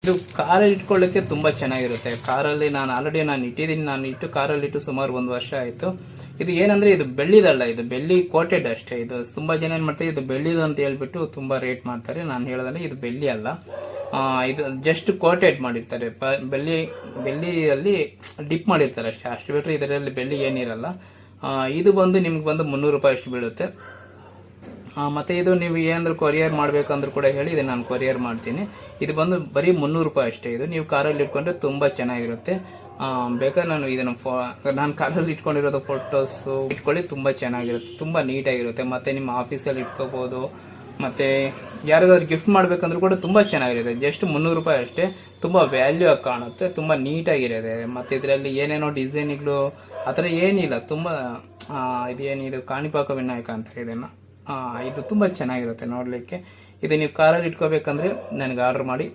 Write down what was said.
ಇದು ಕಾರಲ್ಲಿ ಇಟ್ಕೊಳ್ಳಿಕ್ಕೆ ತುಂಬಾ ಚೆನ್ನಾಗಿರುತ್ತೆ. ಕಾರಲ್ಲಿ ನಾನು ಇಟ್ಟಿದ್ದೀನಿ. ನಾನು ಇಟ್ಟು ಕಾರಲ್ಲಿ ಇಟ್ಟು ಸುಮಾರು 1 ವರ್ಷ ಆಯ್ತು. ಇದು ಏನಂದ್ರೆ ಇದು ಬೆಳ್ಳಿದಲ್ಲ, ಇದು ಬೆಳ್ಳಿ ಕೋಟೆಡ್ ಅಷ್ಟೇ. ಇದು ತುಂಬಾ ಜನ ಏನ್ ಮಾಡ್ತಾರೆ, ಇದು ಬೆಳ್ಳಿದು ಅಂತ ಹೇಳ್ಬಿಟ್ಟು ತುಂಬಾ ರೇಟ್ ಮಾಡ್ತಾರೆ. ನಾನು ಹೇಳೋದ್ರೆ ಇದು ಬೆಳ್ಳಿ ಅಲ್ಲ, ಇದು ಜಸ್ಟ್ ಕೋಟೆಡ್ ಮಾಡಿರ್ತಾರೆ. ಬೆಳ್ಳಿಯಲ್ಲಿ ಡಿಪ್ ಮಾಡಿರ್ತಾರೆ ಅಷ್ಟೇ. ಅಷ್ಟು ಬಿಟ್ಟರೆ ಇದರಲ್ಲಿ ಬೆಳ್ಳಿ ಏನಿರಲ್ಲ. ಇದು ಬಂದು ನಿಮ್ಗೆ ಬಂದು 300 ರೂಪಾಯಿ ಅಷ್ಟು ಬೀಳುತ್ತೆ. ಮತ್ತೆ ಇದು ನೀವು ಏನಾದ್ರು ಕೊರಿಯರ್ ಮಾಡ್ಬೇಕಂದ್ರೂ ಕೂಡ ಹೇಳಿ, ಇದು ನಾನು ಕೊರಿಯರ್ ಮಾಡ್ತೀನಿ. ಇದು ಬಂದು ಬರೀ 300 ರೂಪಾಯಿ ಅಷ್ಟೇ. ಇದು ನೀವು ಕಾರಲ್ಲಿ ಇಟ್ಕೊಂಡ್ರೆ ತುಂಬಾ ಚೆನ್ನಾಗಿರುತ್ತೆ. ಬೇಕಾದ್ರೆ ನಾನು ಕಾರಲ್ಲಿ ಇಟ್ಕೊಂಡಿರೋದು ಫೋಟೋಸ್ ಇಟ್ಕೊಳ್ಳಿ, ತುಂಬಾ ಚೆನ್ನಾಗಿರುತ್ತೆ, ತುಂಬಾ ನೀಟಾಗಿರುತ್ತೆ. ಮತ್ತೆ ನಿಮ್ಮ ಆಫೀಸಲ್ಲಿ ಇಟ್ಕೋಬಹುದು. ಮತ್ತೆ ಯಾರಿಗಾದ್ರು ಗಿಫ್ಟ್ ಮಾಡ್ಬೇಕಂದ್ರೂ ಕೂಡ ತುಂಬಾ ಚೆನ್ನಾಗಿರುತ್ತೆ. ಜಸ್ಟ್ 300 ರೂಪಾಯಿ ಅಷ್ಟೇ. ತುಂಬಾ ವ್ಯಾಲ್ಯೂ ಆಗಿ ಕಾಣುತ್ತೆ, ತುಂಬಾ ನೀಟಾಗಿರುತ್ತೆ. ಮತ್ತೆ ಇದರಲ್ಲಿ ಏನೇನೋ ಡಿಸೈನ್ಗಳು ಆತರ ಏನಿಲ್ಲ. ತುಂಬಾ ಇದೇನಿದು ಕಾಣಿಪಾಕ ವಿನಾಯಕ ಅಂತ ಇದನ್ನ ಇದು ತುಂಬಾ ಚೆನ್ನಾಗಿರುತ್ತೆ ನೋಡ್ಲಿಕ್ಕೆ. ಇದು ನೀವು ಕಾರಲ್ಲಿ ಇಟ್ಕೋಬೇಕಂದ್ರೆ ನನಗೆ ಆರ್ಡರ್ ಮಾಡಿ.